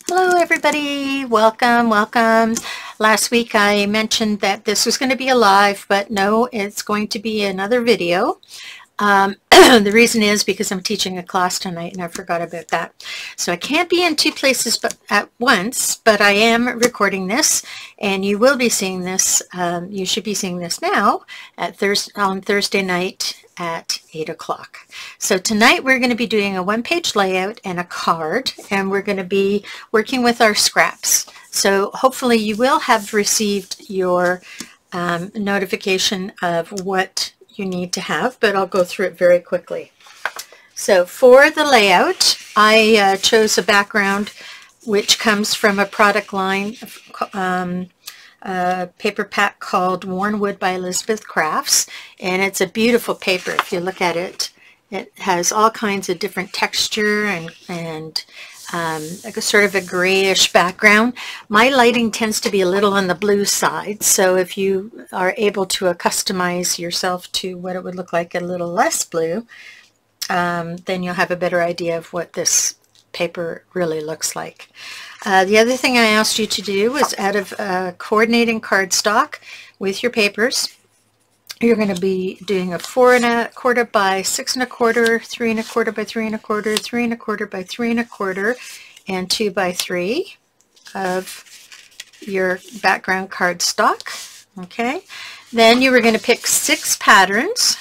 Hello everybody, welcome. Last week I mentioned that this was going to be a live, but no, it's going to be another video. The reason is because I'm teaching a class tonight and I forgot about that. So I can't be in two places at once, but I am recording this and you will be seeing this, you should be seeing this now on Thursday night at 8 o'clock. So tonight we're going to be doing a one-page layout and a card, and we're going to be working with our scraps. So hopefully you will have received your notification of what you need to have, but I'll go through it very quickly. So for the layout, I chose a background which comes from a product line, paper pack called Worn Wood by Elizabeth Crafts, and it's a beautiful paper. If you look at it, it has all kinds of different texture and like a sort of a grayish background. My lighting tends to be a little on the blue side, so if you are able to customize yourself to what it would look like a little less blue, then you'll have a better idea of what this paper really looks like. The other thing I asked you to do was out of coordinating cardstock with your papers, you're going to be doing a 4 1/4 by 6 1/4, 3 1/4 by 3 1/4, 3 1/4 by 3 1/4, and 2 by 3 of your background cardstock. Okay, then you were going to pick 6 patterns.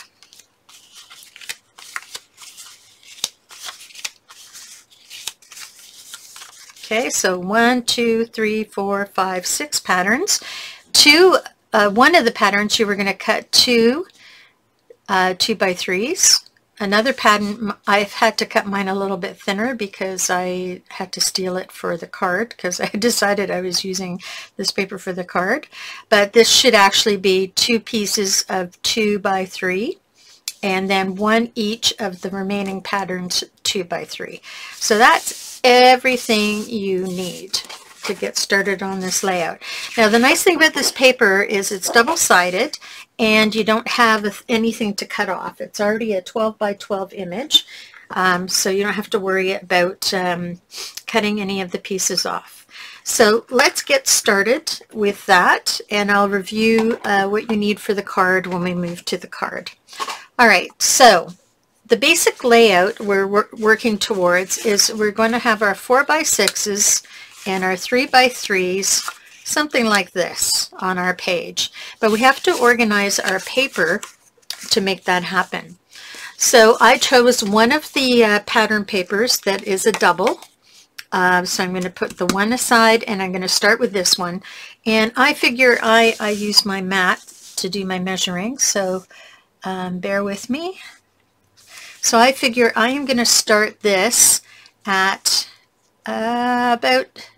Okay, so 1, 2, 3, 4, 5, 6 patterns. One of the patterns you were going to cut 2 2x3s. Another pattern, I've had to cut mine a little bit thinner because I had to steal it for the card because I decided I was using this paper for the card. But this should actually be 2 pieces of 2x3. And then 1 each of the remaining patterns 2x3. So that's everything you need to get started on this layout. Now the nice thing about this paper is it's double-sided and you don't have anything to cut off. It's already a 12 by 12 image, so you don't have to worry about cutting any of the pieces off. So let's get started with that, and I'll review what you need for the card when we move to the card. All right, so the basic layout we're working towards is we're going to have our 4x6s and our 3x3s, something like this on our page. But we have to organize our paper to make that happen. So I chose one of the pattern papers that is a double. So I'm going to put the one aside and I'm going to start with this one. And I figure I use my mat to do my measuring, so bear with me. So I figure I am going to start this at about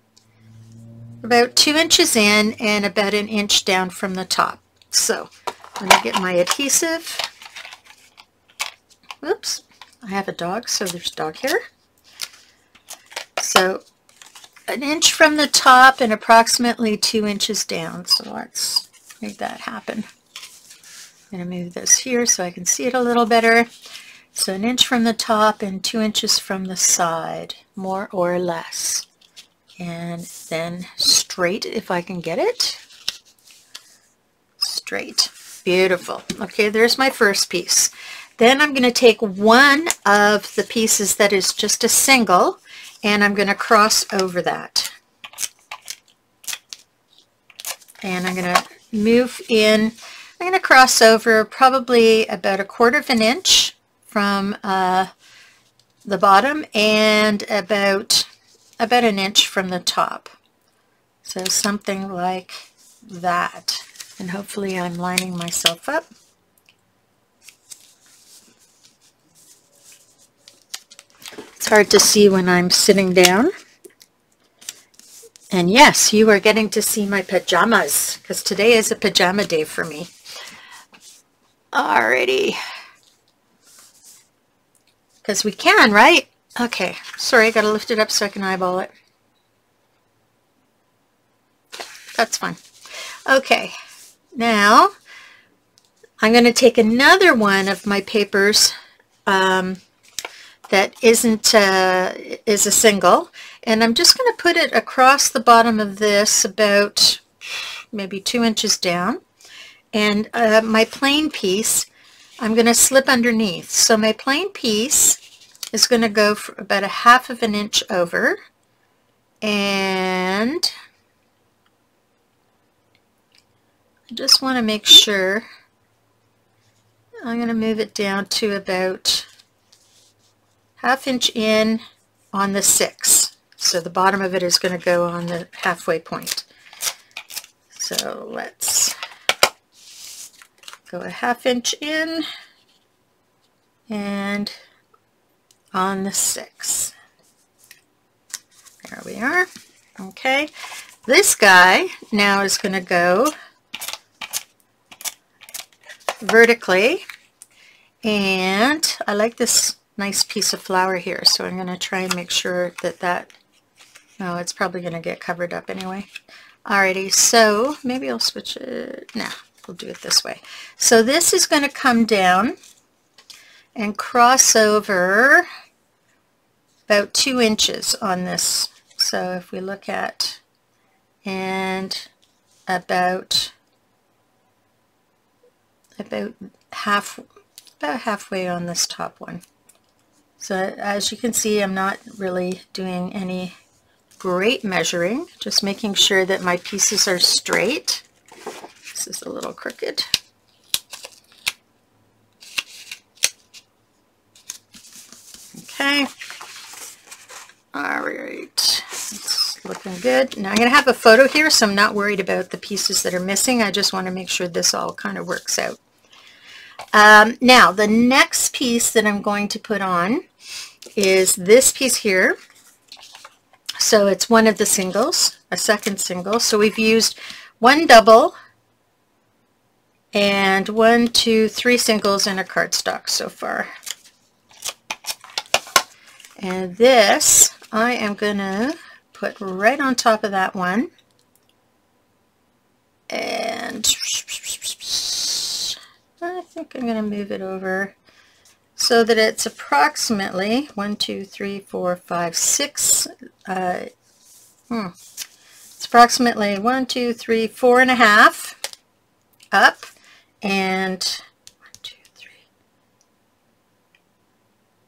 2 inches in and about 1 inch down from the top. So I'm going to get my adhesive. Oops, I have a dog, so there's dog hair. So 1 inch from the top and approximately 2 inches down. So let's make that happen. I'm going to move this here so I can see it a little better. So 1 inch from the top and 2 inches from the side, more or less. And then straight, if I can get it. Straight. Beautiful. Okay, there's my first piece. Then I'm going to take one of the pieces that is just a single, and I'm going to cross over that. And I'm going to move in. I'm going to cross over probably about 1/4 inch from the bottom and about 1 inch from the top. So something like that. And hopefully I'm lining myself up. It's hard to see when I'm sitting down. And yes, you are getting to see my pajamas because today is a pajama day for me. Alrighty. Because we can, right? Okay, sorry, I got to lift it up so I can eyeball it. That's fine. Okay, now I'm going to take another one of my papers that is a single, And I'm just going to put it across the bottom of this about maybe 2 inches down. And my plain piece, I'm going to slip underneath. So my plain piece is going to go for about a 1/2 inch over. And I just want to make sure I'm going to move it down to about 1/2 inch in on the 6. So the bottom of it is going to go on the halfway point. So let's go a 1/2 inch in and on the 6. There we are. Okay. This guy now is going to go vertically, and I like this nice piece of flower here, so I'm going to try and make sure that no, it's probably going to get covered up anyway. Alrighty, so maybe I'll switch it. Nah, we'll do it this way. So this is going to come down and cross over about 2 inches on this. So if we look at, and about halfway on this top one. So as you can see, I'm not really doing any great measuring, just making sure that my pieces are straight. This is a little crooked. Okay. All right. It's looking good. Now I'm going to have a photo here, so I'm not worried about the pieces that are missing. I just want to make sure this all kind of works out. Now, the next piece that I'm going to put on is this piece here. So it's one of the singles, a second single. So we've used 1 double and 1, 2, 3 singles in a cardstock so far. And this I am going to put right on top of that one. And I think I'm going to move it over so that it's approximately 1, 2, 3, 4, 5, 6. It's approximately 1, 2, 3, 4.5 up, and 1, 2, 3,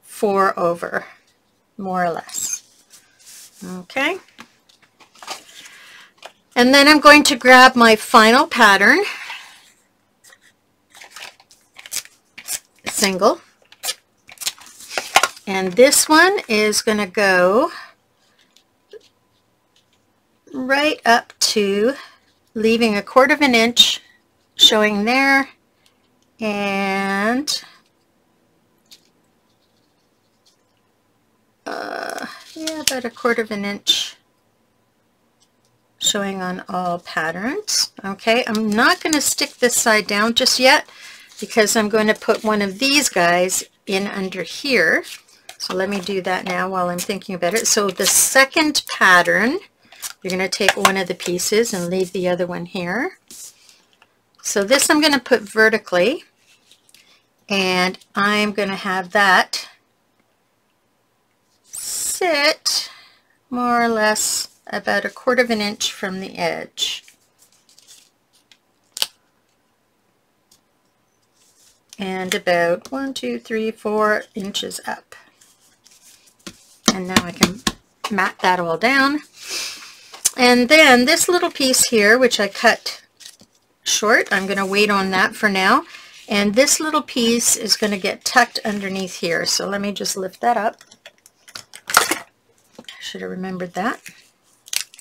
4 over, more or less. Okay. And then I'm going to grab my final pattern, single, and this one is going to go right up to, leaving 1/4 inch showing there, and yeah, about 1/4 inch showing on all patterns. Okay, I'm not going to stick this side down just yet because I'm going to put one of these guys in under here. So let me do that now while I'm thinking about it. So the second pattern, you're going to take one of the pieces and leave the other one here. So this I'm going to put vertically, and I'm going to have that sit more or less about 1/4 inch from the edge. And about 1, 2, 3, 4 inches up. And now I can mat that all down. And then this little piece here, which I cut short, I'm going to wait on that for now. And this little piece is going to get tucked underneath here. So let me just lift that up. I should have remembered that.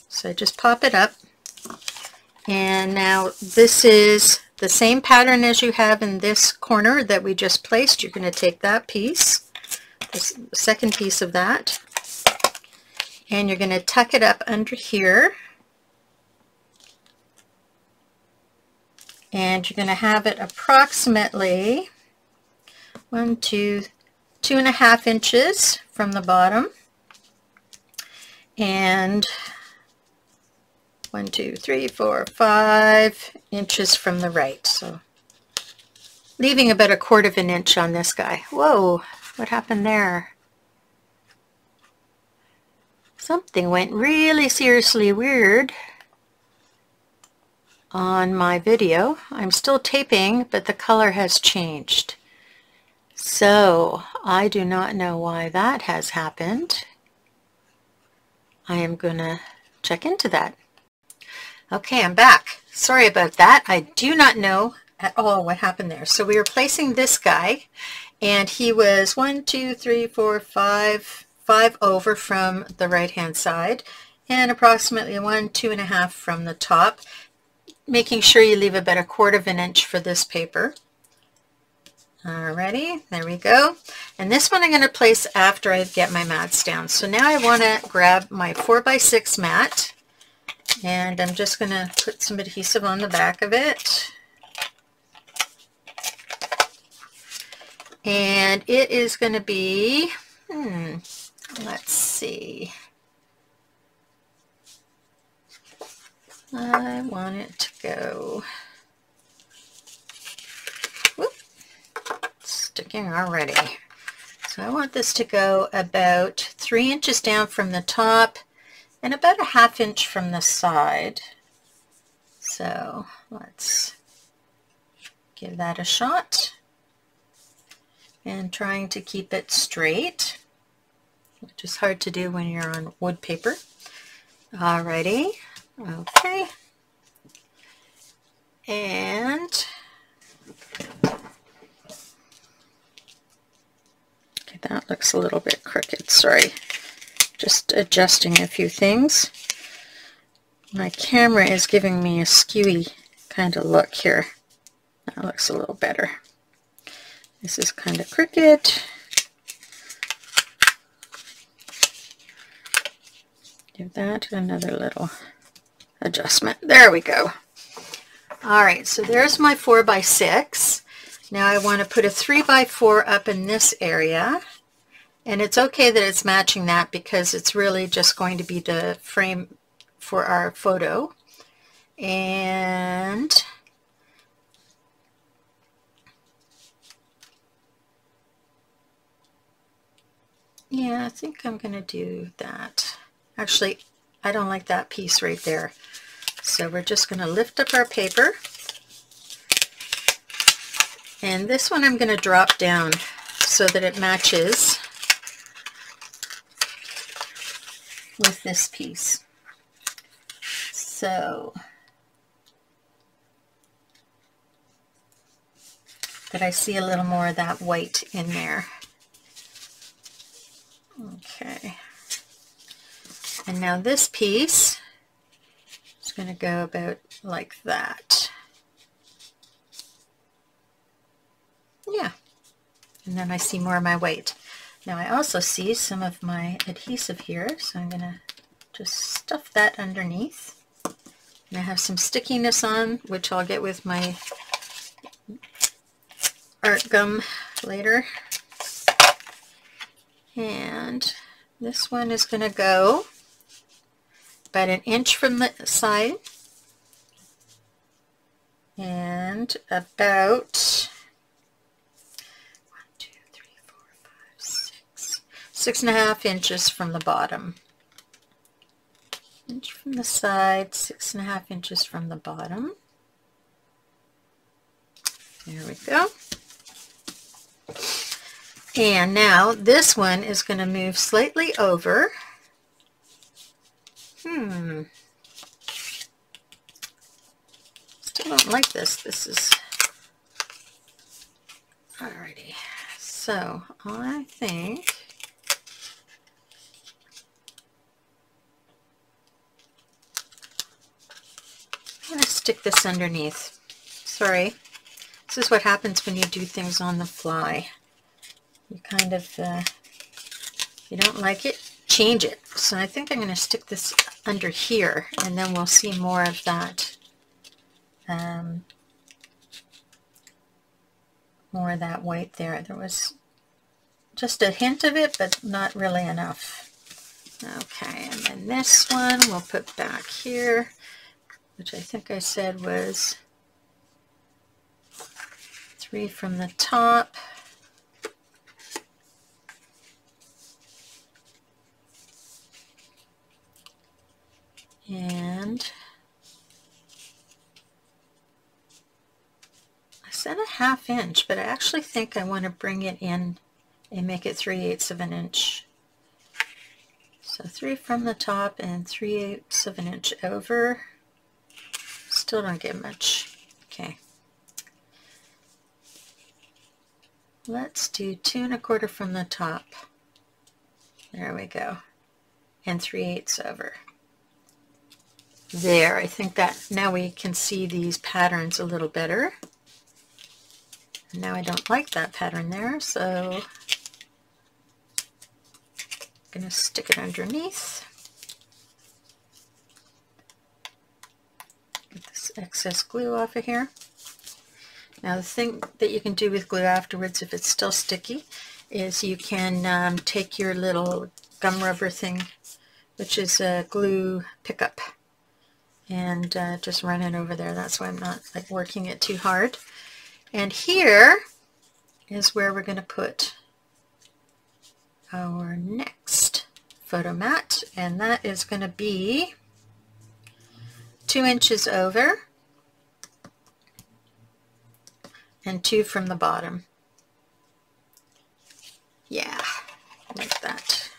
So just pop it up. And now this is the same pattern as you have in this corner that we just placed. You're going to take that piece, the second piece of that, and you're going to tuck it up under here. And you're going to have it approximately 1, 2, 2.5 inches from the bottom, and 1, 2, 3, 4, 5 inches from the right. So leaving about 1/4 inch on this guy. Whoa, what happened there? Something went really seriously weird on my video. I'm still taping, but the color has changed. So I do not know why that has happened. I am gonna check into that. Okay, I'm back. Sorry about that. I do not know at all what happened there. So we were placing this guy, and he was 1, 2, 3, 4, 5 over from the right hand side, and approximately 1, 2.5 from the top, making sure you leave about 1/4 of an inch for this paper. Alrighty, there we go. And this one I'm going to place after I get my mats down. So now I want to grab my 4x6 mat, and I'm just going to put some adhesive on the back of it. And it is going to be, let's see. I want it to go, whoop, sticking already. So I want this to go about 3 inches down from the top and about 1/2 inch from the side. So let's give that a shot. And trying to keep it straight, which is hard to do when you're on wood paper. Alrighty, okay. And okay, that looks a little bit crooked, sorry. Just adjusting a few things. My camera is giving me a skewy kind of look here. That looks a little better. This is kind of crooked. Give that another little adjustment. There we go. Alright, so there's my 4x6. Now I want to put a 3x4 up in this area. And it's okay that it's matching that because it's really just going to be the frame for our photo. And yeah, I think I'm going to do that. Actually, I don't like that piece right there. So we're just going to lift up our paper. And this one I'm going to drop down so that it matches with this piece. So that I see a little more of that white in there. Okay. And now this piece is going to go about like that. Yeah. And then I see more of my white. Now I also see some of my adhesive here, so I'm going to just stuff that underneath. And I have some stickiness on, which I'll get with my art gum later. And this one is going to go about 1 inch from the side and about 6.5 inches from the bottom. Inch from the side, 6.5 inches from the bottom. There we go. And now this one is going to move slightly over. Still don't like this. This is... Alrighty. So I think I'm going to stick this underneath. Sorry. This is what happens when you do things on the fly. You kind of, if you don't like it, change it. So I think I'm going to stick this under here, and then we'll see more of that, more of that white there. There was just a hint of it, but not really enough. Okay, and then this one we'll put back here, which I think I said was 3 from the top. And I said a 1/2 inch, but I actually think I want to bring it in and make it 3/8 of an inch. So 3 from the top and 3/8 of an inch over. Still don't get much. Okay. Let's do 2 1/4 from the top. There we go. And 3/8 over. There, I think that now we can see these patterns a little better. And now I don't like that pattern there, so I'm going to stick it underneath. Get this excess glue off of here. Now the thing that you can do with glue afterwards, if it's still sticky, is you can take your little gum rubber thing, which is a glue pickup, and just run it over there. That's why I'm not like working it too hard. And here is where we're going to put our next photo mat, and that is going to be 2 inches over and 2 from the bottom. Yeah, like that.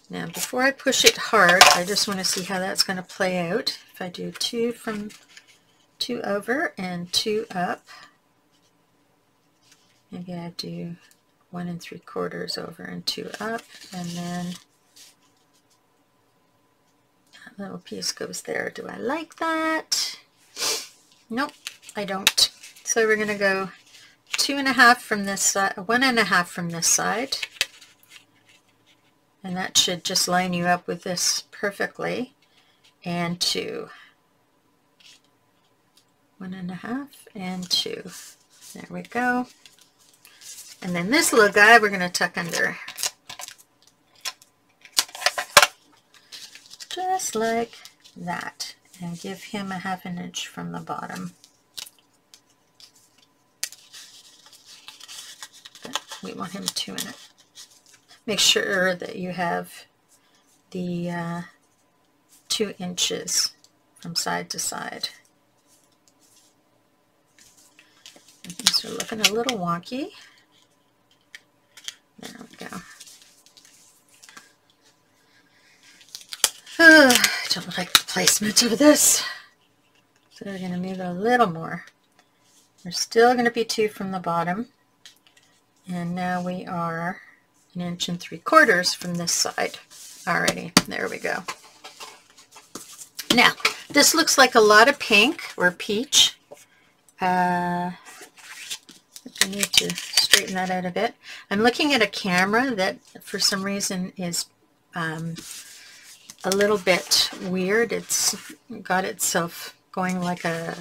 Now before I push it hard, I just want to see how that's going to play out. If I do 2 over and 2 up, maybe I do 1 3/4 over and 2 up, and then that little piece goes there. Do I like that? Nope, I don't. So we're going to go 2 1/2 from this side, 1 1/2 from this side, and that should just line you up with this perfectly, and 2. 1 1/2 and 2. There we go. And then this little guy we're going to tuck under. Just like that. And give him a 1/2 inch from the bottom. But we want him 2 in it. Make sure that you have the 2 inches from side to side. These are looking a little wonky. There we go. I don't like the placement of this. So we're going to move it a little more. We're still going to be 2 from the bottom. And now we are 1 3/4 inches from this side. Alrighty, there we go. Now, this looks like a lot of pink or peach. I need to straighten that out a bit. I'm looking at a camera that for some reason is a little bit weird. It's got itself going like a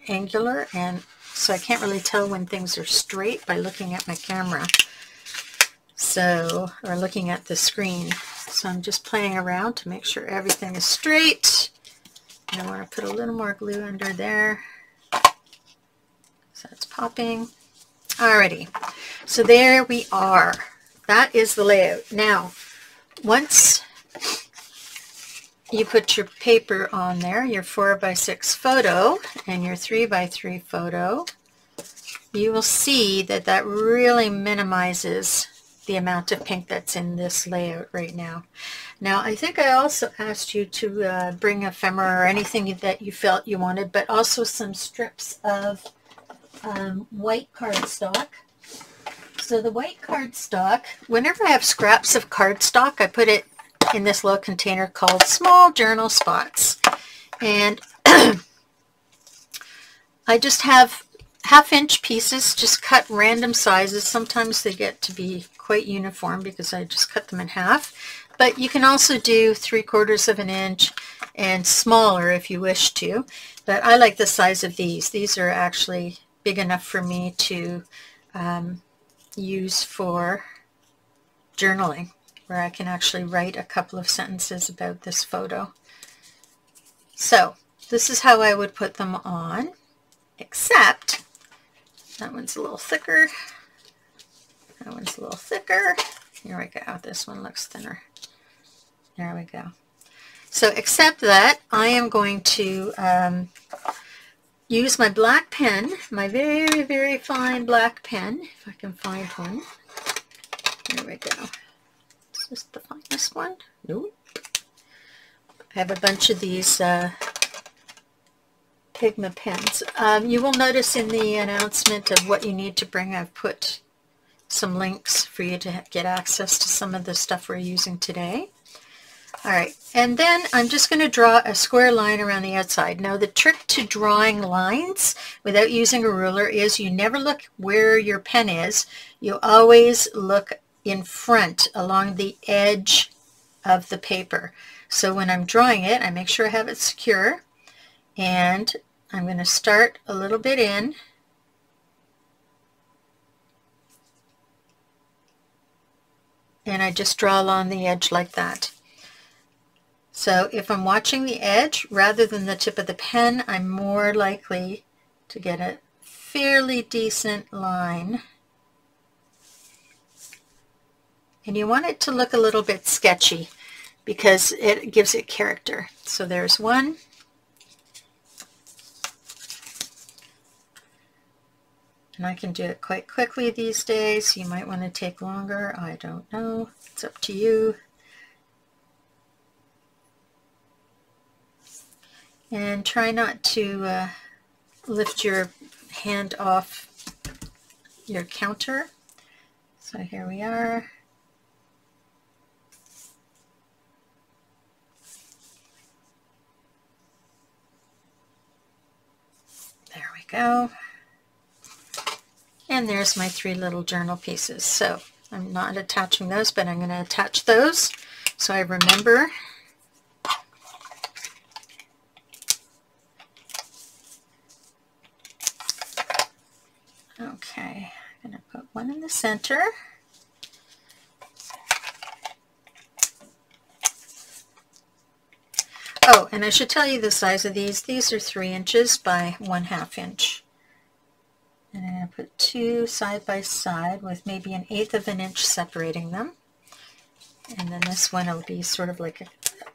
angular, and so I can't really tell when things are straight by looking at my camera. So, or looking at the screen. So I'm just playing around to make sure everything is straight. And I want to put a little more glue under there. So it's popping. Alrighty, so there we are. That is the layout. Now, once you put your paper on there, your 4x6 photo and your 3x3 photo, you will see that that really minimizes the amount of pink that's in this layout right now. Now, I think I also asked you to bring ephemera or anything that you felt you wanted, but also some strips of white cardstock. So the white cardstock, whenever I have scraps of cardstock, I put it in this little container called Small Journal Spots. And I just have 1/2 inch pieces, just cut random sizes. Sometimes they get to be quite uniform because I just cut them in half. But you can also do 3/4 of an inch and smaller if you wish to. But I like the size of these. These are actually big enough for me to use for journaling, where I can actually write a couple of sentences about this photo. So this is how I would put them on, except that one's a little thicker. That one's a little thicker. Here we go. This one looks thinner. There we go. So except that I am going to use my black pen, my very, very fine black pen, if I can find one. There we go. Is this the finest one? Nope. I have a bunch of these Pigma pens. You will notice in the announcement of what you need to bring, I've put some links for you to get access to some of the stuff we're using today. All right, and then I'm just going to draw a square line around the outside. Now the trick to drawing lines without using a ruler is you never look where your pen is. You always look in front along the edge of the paper. So when I'm drawing it, I make sure I have it secure, and I'm going to start a little bit in. And I just draw along the edge like that. So if I'm watching the edge rather than the tip of the pen, I'm more likely to get a fairly decent line. And you want it to look a little bit sketchy because it gives it character. So there's one. And I can do it quite quickly these days. You might want to take longer. I don't know. It's up to you. And try not to lift your hand off your counter. So here we are. There we go. And there's my 3 little journal pieces. So I'm not attaching those, but I'm going to attach those so I remember. Okay, I'm going to put one in the center. Oh, and I should tell you the size of these. These are 3 inches by 1/2 inch. And I'm going to put 2 side by side with maybe 1/8 of an inch separating them. And then this one will be sort of like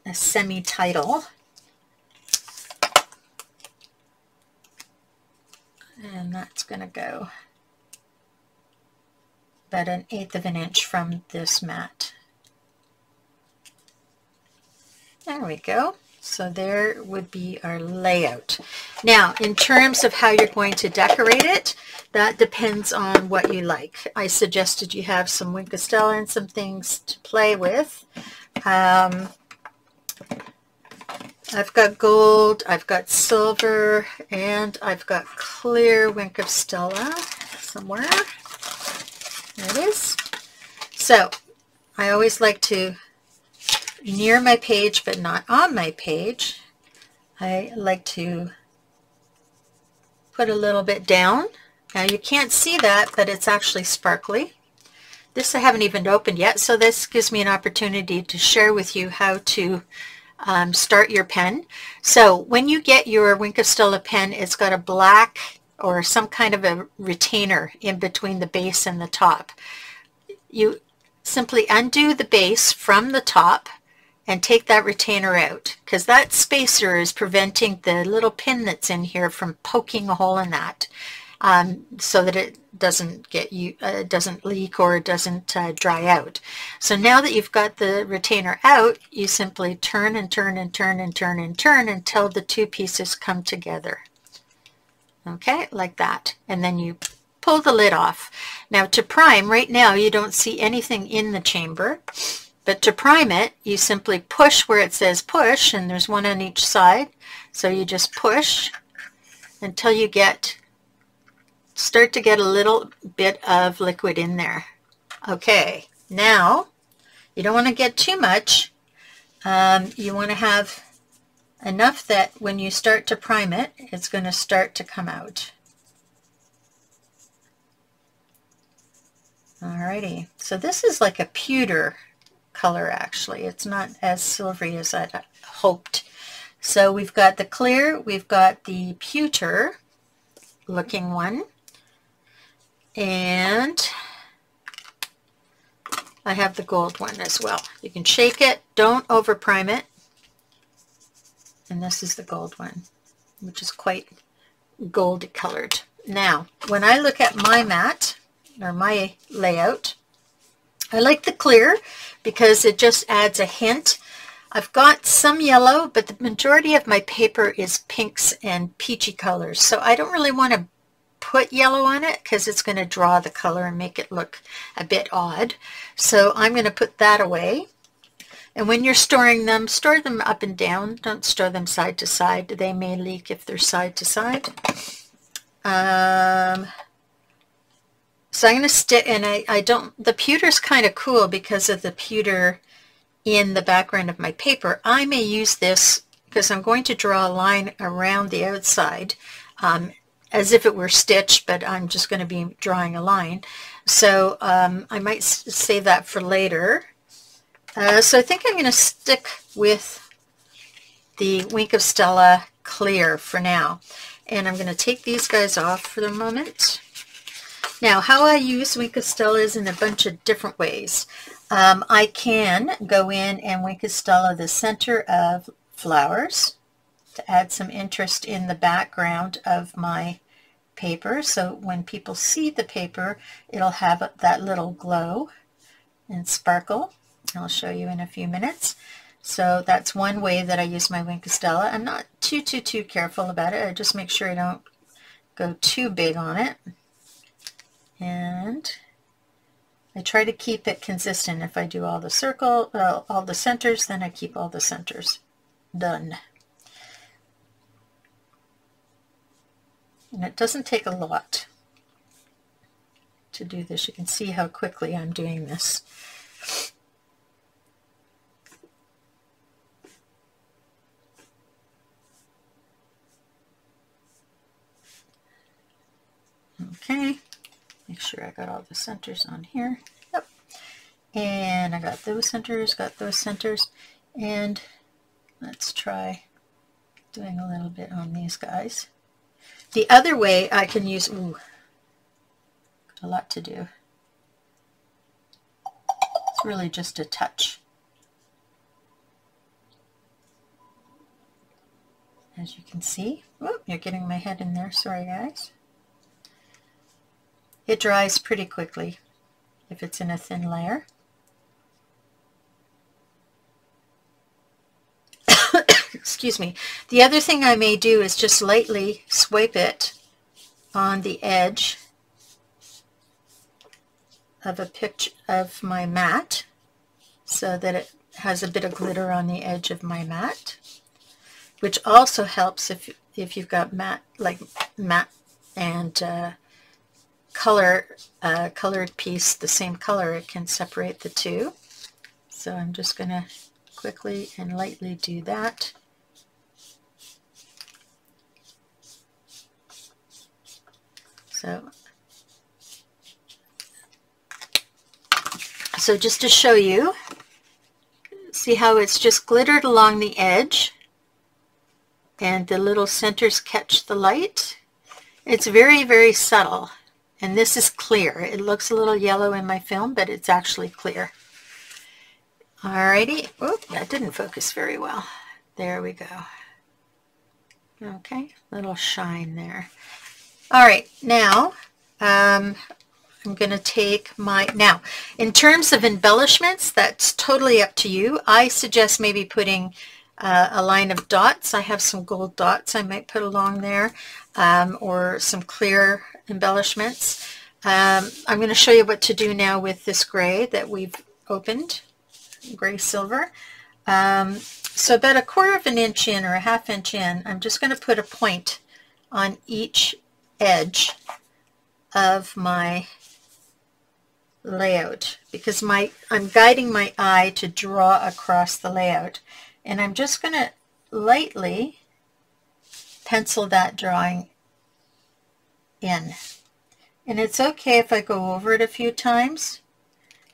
a semi-title. And that's going to go about 1/8 of an inch from this mat. There we go. So there would be our layout. Now, in terms of how you're going to decorate it, that depends on what you like. I suggested you have some Wink of Stella and some things to play with. I've got gold, I've got silver, and I've got clear Wink of Stella somewhere. There it is. So I always like to, near my page but not on my page, I like to put a little bit down. Now you can't see that, but it's actually sparkly. This I haven't even opened yet, so this gives me an opportunity to share with you how to start your pen. So when you get your Wink of Stella pen, it's got a black or some kind of a retainer in between the base and the top. You simply undo the base from the top and take that retainer out, because that spacer is preventing the little pin that's in here from poking a hole in that, so that it doesn't doesn't leak or it doesn't dry out. So now that you've got the retainer out, you simply turn and turn and turn and turn and turn until the 2 pieces come together. Okay, like that. And then you pull the lid off. Now to prime, right now you don't see anything in the chamber. But to prime it, you simply push where it says push, and there's one on each side. So you just push until you start to get a little bit of liquid in there. Okay, now you don't want to get too much. You want to have enough that when you start to prime it, it's going to start to come out. Alrighty, so this is like a pewter color actually. It's not as silvery as I'd hoped. So we've got the clear, we've got the pewter looking one, and I have the gold one as well. You can shake it, don't over prime it. and this is the gold one, which is quite gold colored. Now, when I look at my mat, or my layout, I like the clear because it just adds a hint. I've got some yellow, but the majority of my paper is pinks and peachy colors, so I don't really want to put yellow on it because it's going to draw the color and make it look a bit odd. So I'm going to put that away. And when you're storing them, store them up and down. Don't store them side to side. They may leak if they're side to side. So I'm going to stick, and I don't, the pewter's kind of cool because of the pewter in the background of my paper. I may use this because I'm going to draw a line around the outside as if it were stitched, but I'm just going to be drawing a line. So I might save that for later. So I think I'm going to stick with the Wink of Stella clear for now. And I'm going to take these guys off for the moment. Now, how I use Wink of Stella is in a bunch of different ways. I can go in and Wink of Stella the center of flowers to add some interest in the background of my paper. So when people see the paper, it'll have that little glow and sparkle. I'll show you in a few minutes. So that's one way that I use my Wink of Stella. I'm not too careful about it. I just make sure I don't go too big on it. And I try to keep it consistent. If I do all the all the centers, then I keep all the centers. Done. And it doesn't take a lot to do this. You can see how quickly I'm doing this. Okay, make sure I got all the centers on here. Yep. And I got those centers, and let's try doing a little bit on these guys. The other way I can use, ooh, got a lot to do. It's really just a touch. As you can see, whoop, you're getting my head in there, sorry guys. It dries pretty quickly if it's in a thin layer. Excuse me. The other thing I may do is just lightly swipe it on the edge of a picture of my mat so that it has a bit of glitter on the edge of my mat, which also helps if you've got matte and colored piece the same color, it can separate the two. So I'm just going to quickly and lightly do that. So just to show you, see how it's just glittered along the edge and the little centers catch the light. It's very subtle. And this is clear. It looks a little yellow in my film, but it's actually clear. Alrighty. Oop, that didn't focus very well. There we go. Okay, little shine there. Alright, now I'm going to take my, now in terms of embellishments, that's totally up to you. I suggest maybe putting a line of dots. I have some gold dots I might put along there, or some clear embellishments. I'm going to show you what to do now with this gray that we've opened, gray silver. So about 1/4 of an inch in or a 1/2 inch in, I'm just going to put a point on each edge of my layout because I'm guiding my eye to draw across the layout, and I'm just going to lightly pencil that drawing in. And it's okay if I go over it a few times,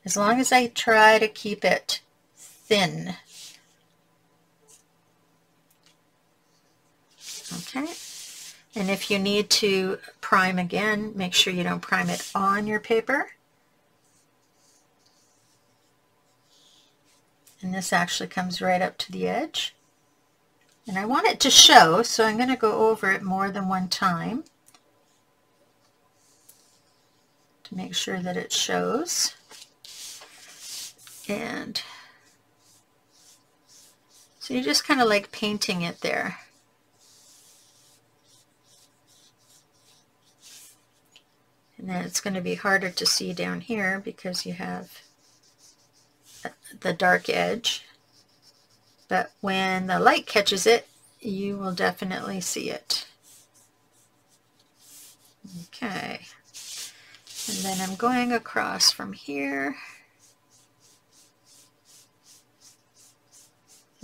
as long as I try to keep it thin. Okay, and if you need to prime again, make sure you don't prime it on your paper. And this actually comes right up to the edge. And I want it to show, so I'm going to go over it more than one time to make sure that it shows. And so you're just kind of like painting it there. And then it's going to be harder to see down here because you have the dark edge. But when the light catches it, you will definitely see it. Okay. And then I'm going across from here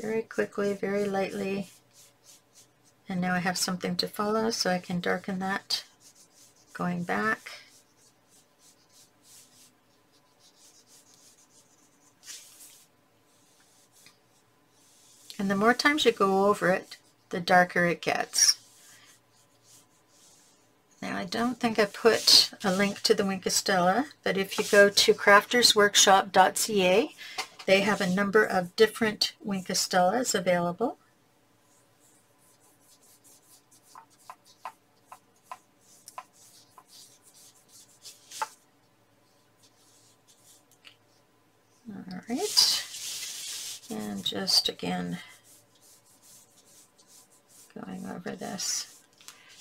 very quickly, very lightly. And now I have something to follow, so I can darken that going back. And the more times you go over it, the darker it gets. Now I don't think I put a link to the Wink of Stella, but if you go to craftersworkshop.ca, they have a number of different Wink of Stellas available. All right, and just again going over this,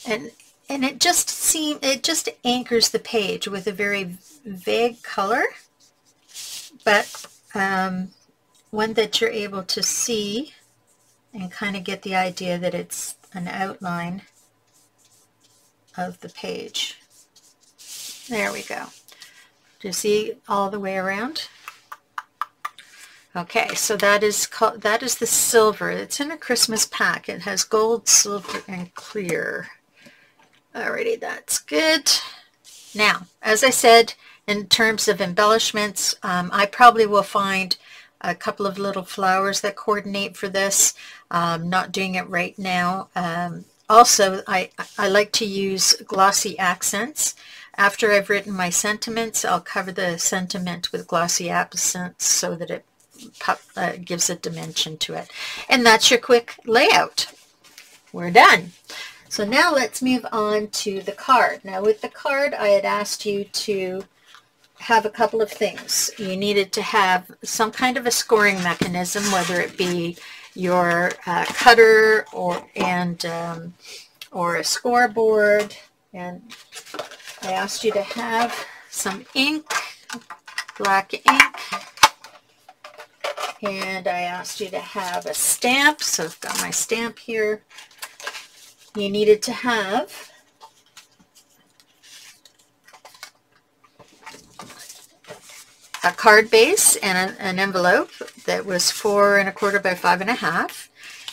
and it just anchors the page with a very vague color, but one that you're able to see and kind of get the idea that it's an outline of the page. There we go. Do you see all the way around? Okay, so that is the silver. It's in a Christmas pack. It has gold, silver, and clear. Alrighty, that's good. Now, as I said, in terms of embellishments, I probably will find a couple of little flowers that coordinate for this. Not doing it right now. Also, I like to use glossy accents. After I've written my sentiments, I'll cover the sentiment with glossy accents so that it gives a dimension to it. And that's your quick layout. We're done. So now let's move on to the card. Now with the card, I had asked you to have a couple of things. You needed to have some kind of a scoring mechanism, whether it be your cutter or a scoreboard. And I asked you to have some ink, black ink. And I asked you to have a stamp, so I've got my stamp here. You needed to have a card base and an envelope that was 4 1/4 by 5 1/2.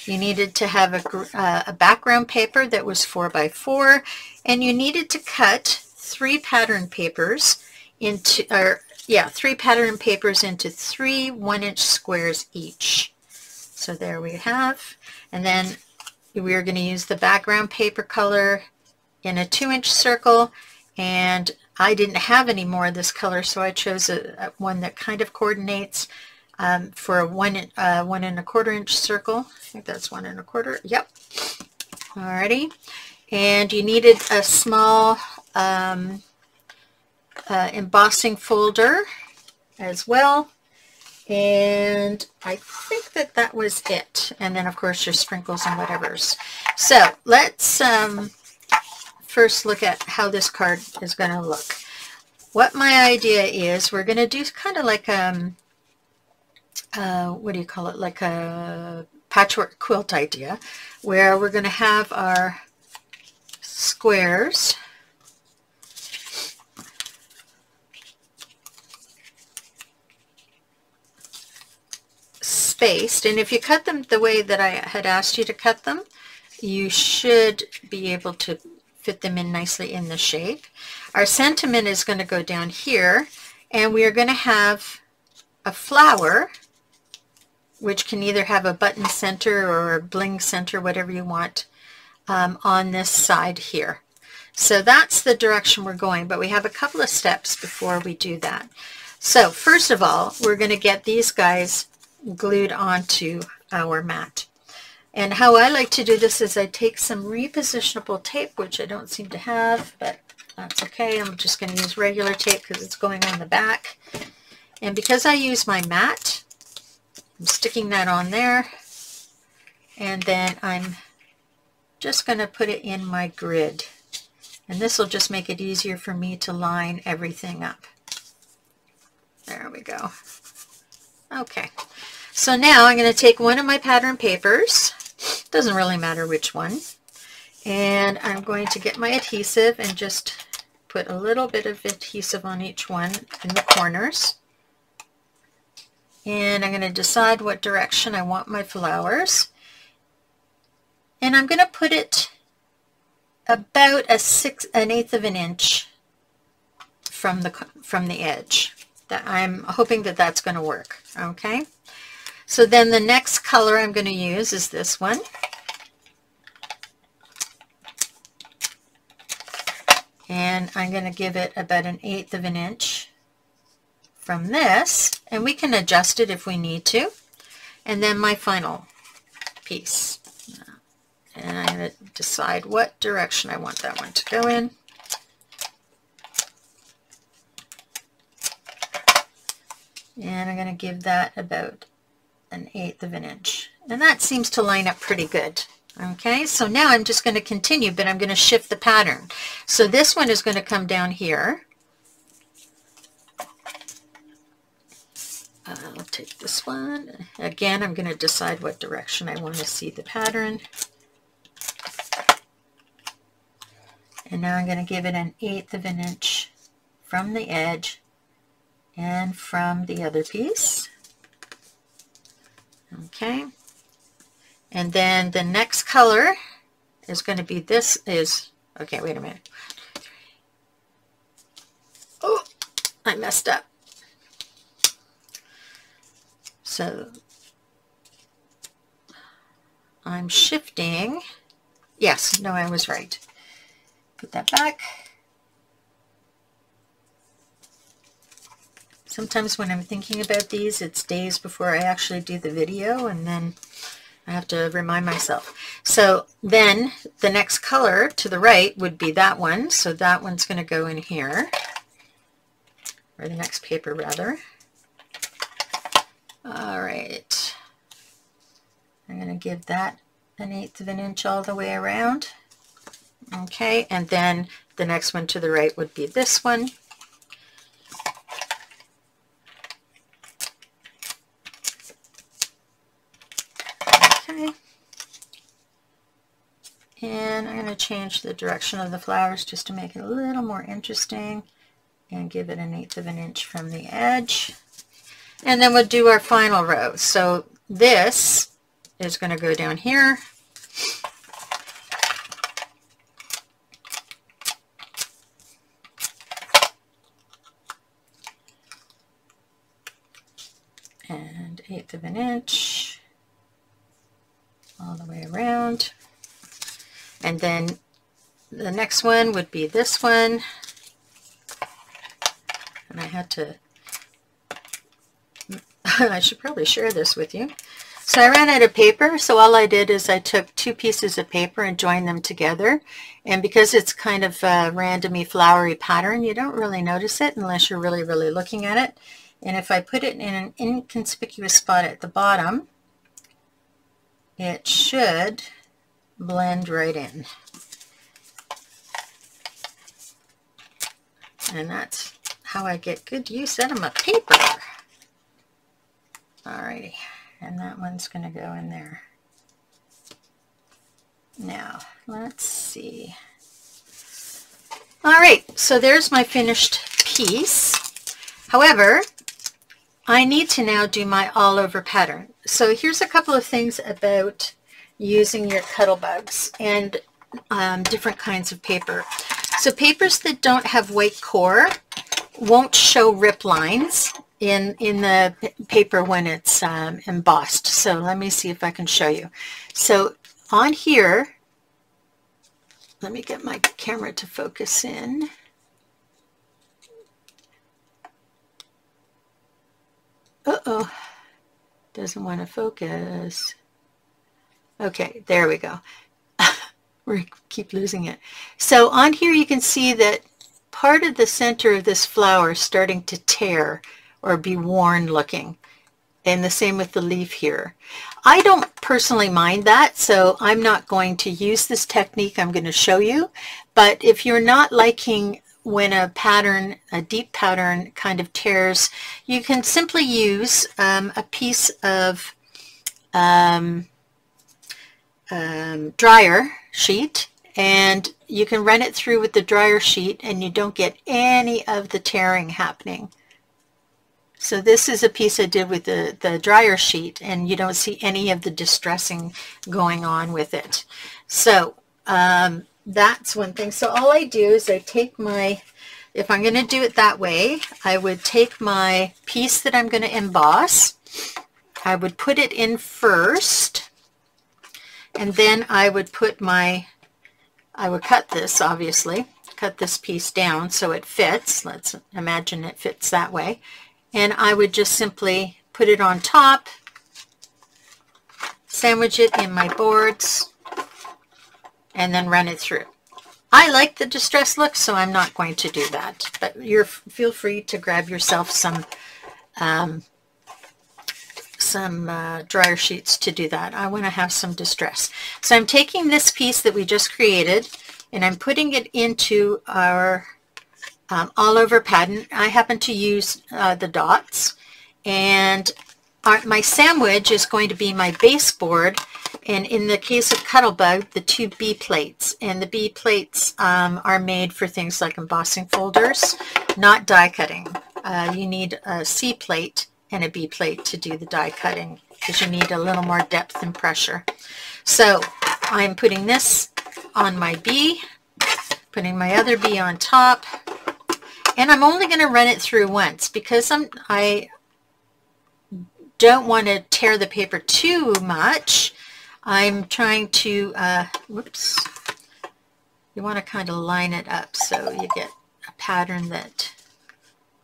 You needed to have a background paper that was 4 by 4, and you needed to cut 3 pattern papers into, 3 pattern papers into 3 1-inch squares each. So there we have. And then we are going to use the background paper color in a 2-inch circle, and I didn't have any more of this color, so I chose one that kind of coordinates for a 1 1/4 inch circle. I think that's 1 1/4. Yep. Alrighty. And you needed a small embossing folder as well, and I think that was it. And then of course your sprinkles and whatever's. So let's first look at how this card is going to look. What my idea is, we're going to do kind of like what do you call it, like a patchwork quilt idea, where we're going to have our squares spaced, and if you cut them the way that I had asked you to cut them, you should be able to fit them in nicely in the shape. Our sentiment is going to go down here, and we are going to have a flower, which can either have a button center or a bling center, whatever you want, on this side here. So that's the direction we're going, but we have a couple of steps before we do that. So first of all, we're going to get these guys glued onto our mat. And how I like to do this is I take some repositionable tape, which I don't seem to have, but that's okay. I'm just going to use regular tape because it's going on the back. And because I use my mat, I'm sticking that on there. And then I'm just going to put it in my grid. And this will just make it easier for me to line everything up. There we go. Okay. So now I'm going to take one of my pattern papers. Doesn't really matter which one. And I'm going to get my adhesive and just put a little bit of adhesive on each one in the corners. And I'm going to decide what direction I want my flowers. And I'm going to put it about an eighth of an inch from the edge. That I'm hoping that that's going to work. Okay. So then the next color I'm going to use is this one. And I'm going to give it about an eighth of an inch from this, and we can adjust it if we need to. And then my final piece. And I'm going to decide what direction I want that one to go in. And I'm going to give that about an eighth of an inch. And that seems to line up pretty good. Okay, so now I'm just going to continue, but I'm going to shift the pattern. So this one is going to come down here. I'll take this one. Again, I'm going to decide what direction I want to see the pattern. And now I'm going to give it an eighth of an inch from the edge and from the other piece. Okay. And then the next color is going to be okay, wait a minute. Oh, I messed up. So I'm shifting. Yes, no, I was right. Put that back. Sometimes when I'm thinking about these, it's days before I actually do the video, and then I have to remind myself. So then the next color to the right would be that one. So that one's going to go in here, or the next paper rather. All right. I'm going to give that an eighth of an inch all the way around. Okay, and then the next one to the right would be this one. Okay. And I'm going to change the direction of the flowers just to make it a little more interesting and give it an eighth of an inch from the edge. And then we'll do our final row. So this is going to go down here. And eighth of an inch all the way around. And then the next one would be this one. And I had to, I should probably share this with you. So I ran out of paper, so all I did is I took two pieces of paper and joined them together. And because it's kind of a randomy flowery pattern, you don't really notice it unless you're really, really looking at it. And if I put it in an inconspicuous spot at the bottom, it should blend right in. And that's how I get good use out of my paper. Alrighty, and that one's going to go in there. Now, let's see. Alright, so there's my finished piece. However, I need to now do my all over pattern. So here's a couple of things about using your Cuddlebugs and different kinds of paper. So papers that don't have white core won't show rip lines in the paper when it's embossed. So let me see if I can show you. So on here, let me get my camera to focus in. Uh-oh, doesn't want to focus. Okay, there we go. We keep losing it. So on here you can see that part of the center of this flower is starting to tear or be worn looking. And the same with the leaf here. I don't personally mind that, so I'm not going to use this technique. I'm going to show you. But if you're not liking when a pattern, a deep pattern kind of tears, you can simply use a piece of dryer sheet, and you can run it through with the dryer sheet and you don't get any of the tearing happening. So this is a piece I did with the dryer sheet, and you don't see any of the distressing going on with it. So that's one thing. So all I do is I take my, if I'm going to do it that way, I would take my piece that I'm going to emboss, I would put it in first, and then I would put my, I would cut this, obviously, cut this piece down so it fits. Let's imagine it fits that way. And I would just simply put it on top, sandwich it in my boards, and then run it through. I like the distressed look, so I'm not going to do that. But feel free to grab yourself some dryer sheets to do that. I want to have some distress. So I'm taking this piece that we just created, and I'm putting it into our all over pattern. I happen to use the dots, and my sandwich is going to be my baseboard, and in the case of Cuttlebug, the 2 B plates, and the B plates are made for things like embossing folders, not die cutting. You need a C plate and a B plate to do the die cutting because you need a little more depth and pressure. So I'm putting this on my B, putting my other B on top, and I'm only going to run it through once because I don't want to tear the paper too much. I'm trying to, whoops, you want to kind of line it up so you get a pattern that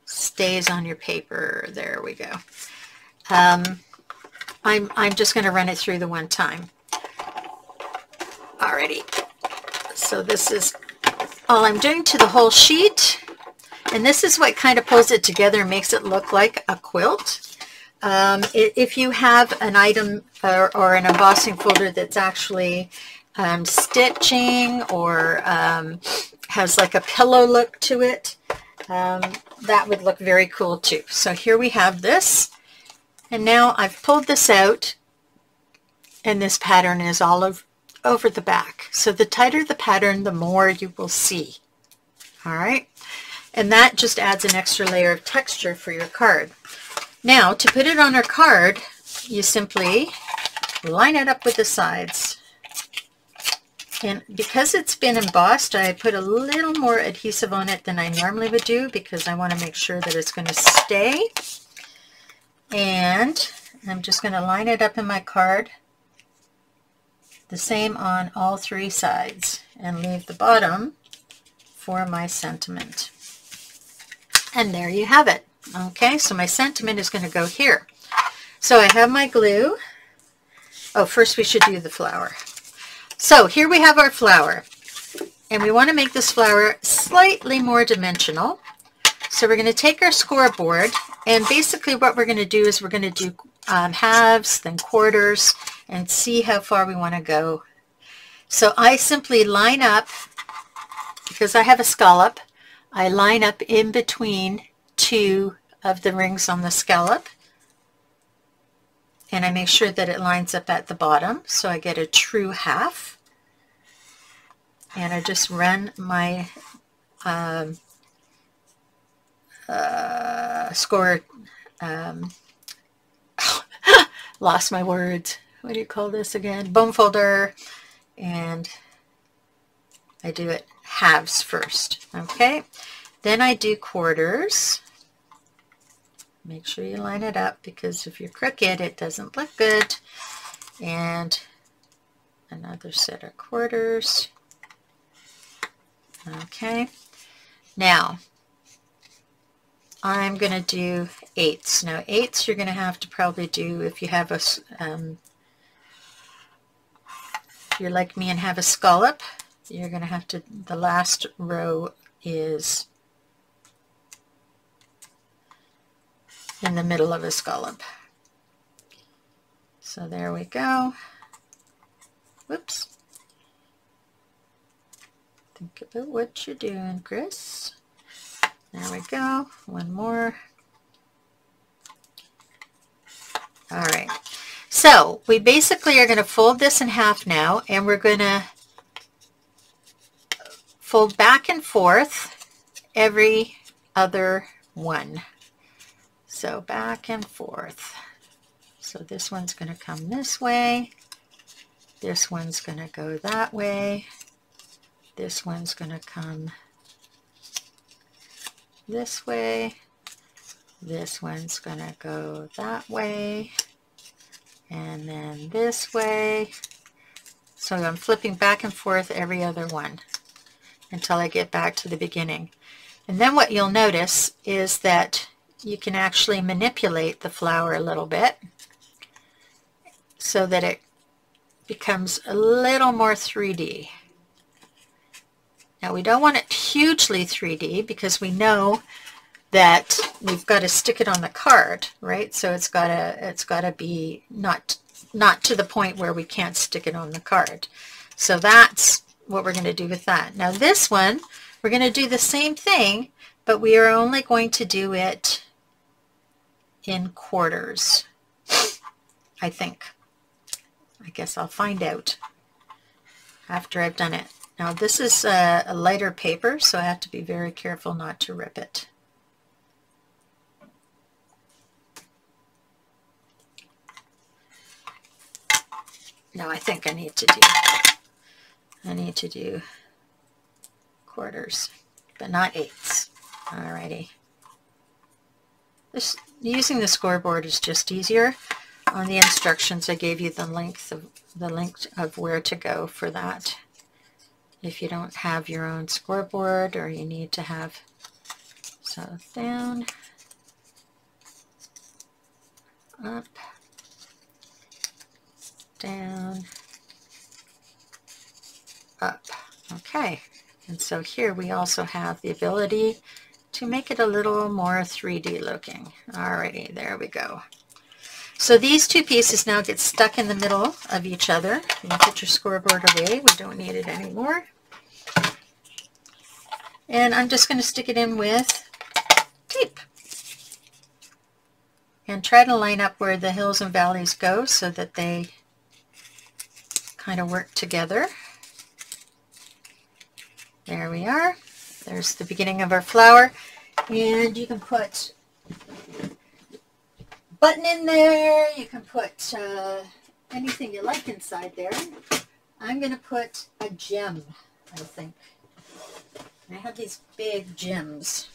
stays on your paper. There we go. I'm just going to run it through the one time. Alrighty. So this is all I'm doing to the whole sheet. And this is what kind of pulls it together and makes it look like a quilt. If you have an item or an embossing folder that's actually stitching or has like a pillow look to it, that would look very cool too. So here we have this, and now I've pulled this out, and this pattern is all over the back. So the tighter the pattern, the more you will see. All right. And that just adds an extra layer of texture for your card. Now, to put it on our card, you simply line it up with the sides. And because it's been embossed, I put a little more adhesive on it than I normally would do because I want to make sure that it's going to stay. And I'm just going to line it up in my card the same on all 3 sides and leave the bottom for my sentiment. And there you have it. Okay, so my sentiment is going to go here. So I have my glue. Oh, first we should do the flower. So here we have our flower. And we want to make this flower slightly more dimensional. So we're going to take our scoreboard, and basically what we're going to do is we're going to do halves, then quarters, and see how far we want to go. So I simply line up, because I have a scallop, I line up in between 2 of the rings on the scallop, and I make sure that it lines up at the bottom so I get a true half. And I just run my lost my words. What do you call this again? Bone folder. And I do it halves first. Okay. Then I do quarters. Make sure you line it up because if you're crooked, it doesn't look good. And another set of quarters. Okay. Now, I'm going to do 8ths. Now, 8ths you're going to have to probably do if you have a If you're like me and have a scallop, you're going to have to, the last row is in the middle of a scallop. So there we go. Whoops. Think about what you're doing, Chris. There we go. One more. All right. So we basically are going to fold this in half now, and we're going to fold back and forth every other one. So back and forth. So this one's going to come this way. This one's going to go that way. This one's going to come this way. This one's going to go that way. And then this way. So I'm flipping back and forth every other one until I get back to the beginning. And then what you'll notice is that you can actually manipulate the flower a little bit so that it becomes a little more 3D. Now we don't want it hugely 3D because we know that we've got to stick it on the card, right? So it's got to be not to the point where we can't stick it on the card. So that's what we're going to do with that. Now this one, we're going to do the same thing, but we are only going to do it in quarters, I think. I guess I'll find out after I've done it. Now this is a lighter paper, so I have to be very careful not to rip it. No, I think I need to do quarters, but not eighths. Alrighty. Using the scoreboard is just easier. On the instructions, I gave you the link of where to go for that. If you don't have your own scoreboard, or you need to have, so down, up, down, up. Okay, and so here we also have the ability to make it a little more 3D looking. Alrighty, there we go. So these two pieces now get stuck in the middle of each other. You can put your scoreboard away. We don't need it anymore. And I'm just going to stick it in with tape. And try to line up where the hills and valleys go so that they kind of work together. There we are. There's the beginning of our flower. And you can put button in there. You can put anything you like inside there. I'm going to put a gem, I think. I have these big gems.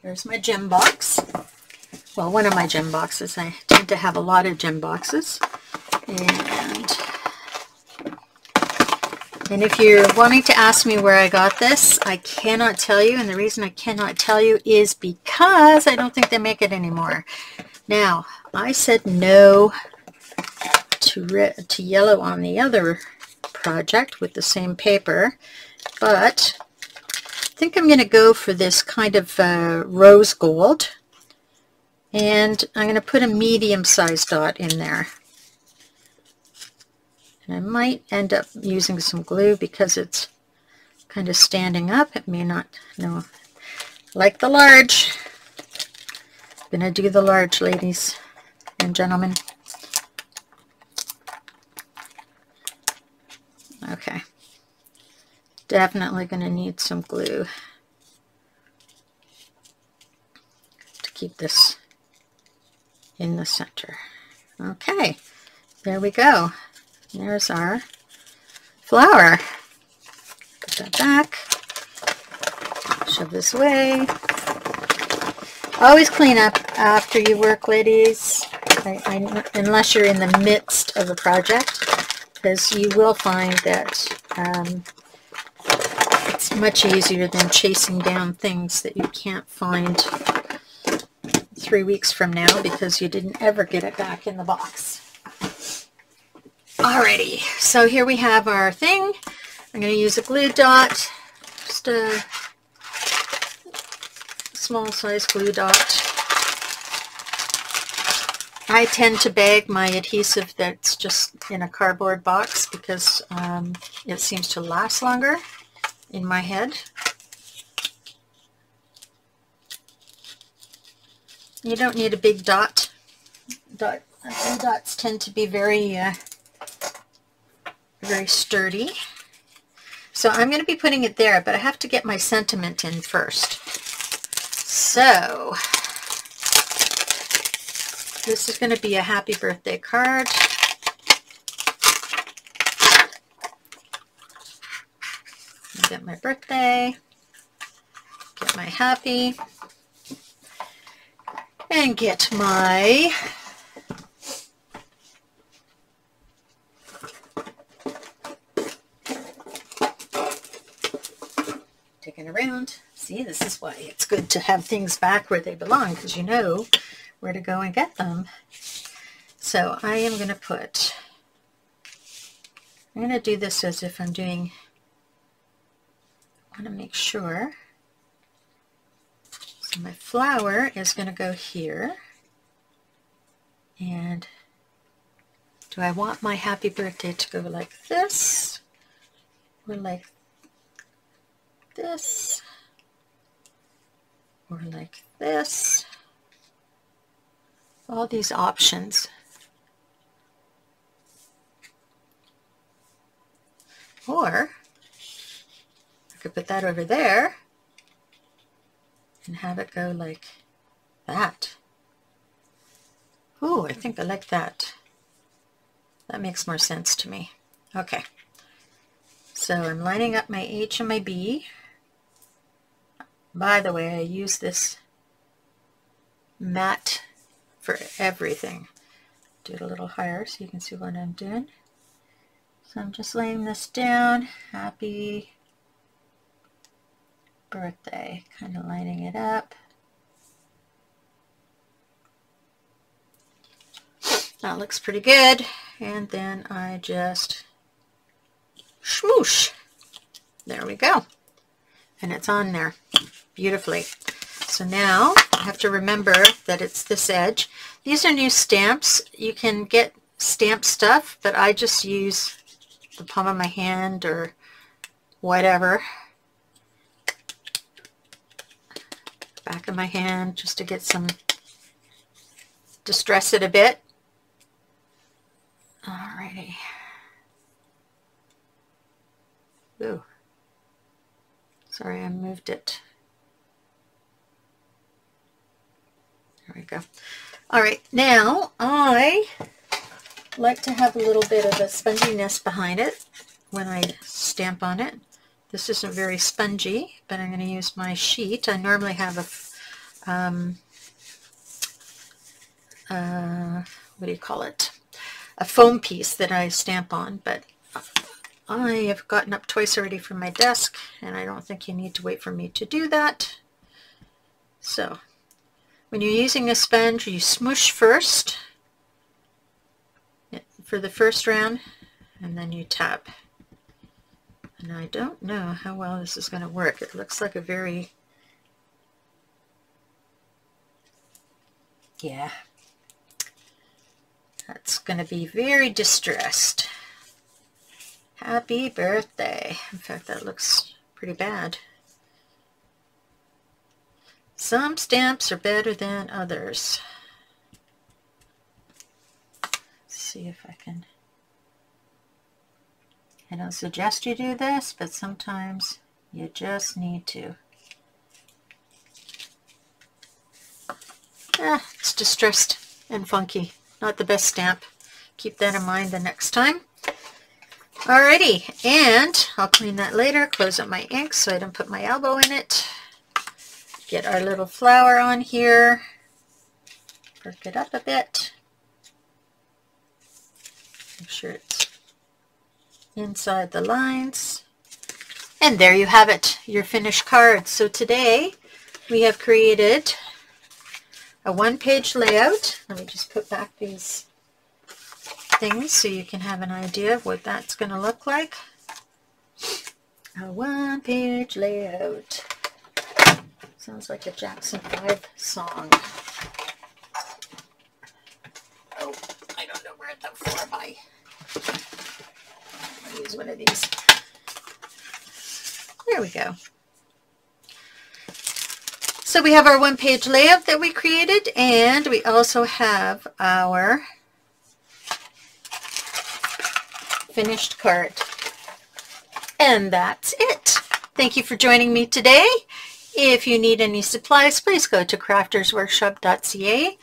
Here's my gem box. Well, one of my gem boxes. I tend to have a lot of gem boxes. And if you're wanting to ask me where I got this, I cannot tell you. And the reason I cannot tell you is because I don't think they make it anymore. Now, I said no to yellow on the other project with the same paper, but I think I'm going to go for this kind of rose gold, and I'm going to put a medium-sized dot in there. And I might end up using some glue because it's kind of standing up. It may not, no, like the large. I'm going to do the large, ladies and gentlemen. Okay. Definitely going to need some glue to keep this in the center. Okay, there we go. There's our flower. Put that back. Shove this away. Always clean up after you work, ladies, unless you're in the midst of a project, because you will find that it's much easier than chasing down things that you can't find 3 weeks from now because you didn't ever get it back in the box. Alrighty, so here we have our thing. I'm going to use a glue dot, just a small size glue dot. I tend to bag my adhesive that's just in a cardboard box because it seems to last longer in my head. You don't need a big dot. Glue dots tend to be very sturdy. So I'm going to be putting it there, but I have to get my sentiment in first. So this is going to be a happy birthday card. Get my birthday, get my happy, and get my taking around. See, this is why it's good to have things back where they belong, because you know where to go and get them. So I am going to put, I'm going to do this as if I'm doing, I want to make sure. So my flower is going to go here. And do I want my happy birthday to go like this or like this or like this? All these options. Or I could put that over there and have it go like that. Ooh, I think I like that. That makes more sense to me. Okay. So I'm lining up my H and my B. By the way, I use this mat for everything. Do it a little higher so you can see what I'm doing. So I'm just laying this down. Happy birthday. Kind of lining it up. That looks pretty good. And then I just smoosh. There we go. And it's on there beautifully. So now I have to remember that it's this edge. These are new stamps. You can get stamp stuff, but I just use the palm of my hand or whatever. Back of my hand just to get some, distress it a bit. Alrighty. Ooh. Sorry, I moved it. There we go. All right, now I like to have a little bit of a sponginess behind it when I stamp on it. This isn't very spongy, but I'm going to use my sheet. I normally have a, what do you call it? A foam piece that I stamp on, but I have gotten up twice already from my desk, and I don't think you need to wait for me to do that. So when you're using a sponge, you smoosh first for the first round, and then you tap. And I don't know how well this is going to work. It looks like a very, yeah, that's going to be very distressed. Happy birthday. In fact, that looks pretty bad. Some stamps are better than others. Let's see if I can. I don't suggest you do this, but sometimes you just need to. It's distressed and funky. Not the best stamp. Keep that in mind the next time. Alrighty, and I'll clean that later. Close up my ink so I don't put my elbow in it. Get our little flower on here. Work it up a bit. Make sure it's inside the lines. And there you have it, your finished card. So today we have created a one-page layout. Let me just put back these things so you can have an idea of what that's going to look like. A one-page layout. Sounds like a Jackson 5 song. Oh, I don't know where the 4x. I'll use one of these. There we go. So we have our one-page layout that we created, and we also have our finished card. And that's it. Thank you for joining me today. If you need any supplies, please go to craftersworkshop.ca.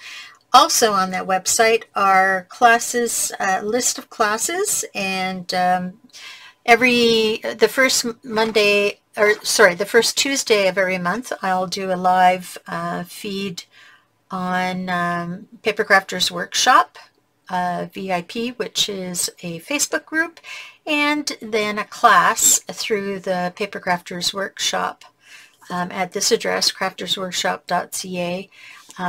Also on that website are classes, list of classes, and the first Tuesday of every month, I'll do a live feed on Paper Crafters Workshop VIP, which is a Facebook group, and then a class through the Paper Crafters Workshop at this address, craftersworkshop.ca.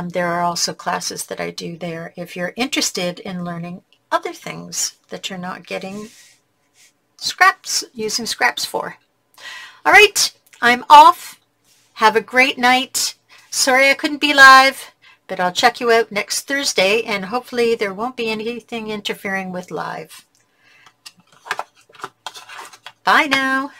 There are also classes that I do there if you're interested in learning other things that you're not getting using scraps for. All right, I'm off. Have a great night. Sorry I couldn't be live, but I'll check you out next Thursday, and hopefully there won't be anything interfering with live. Bye now.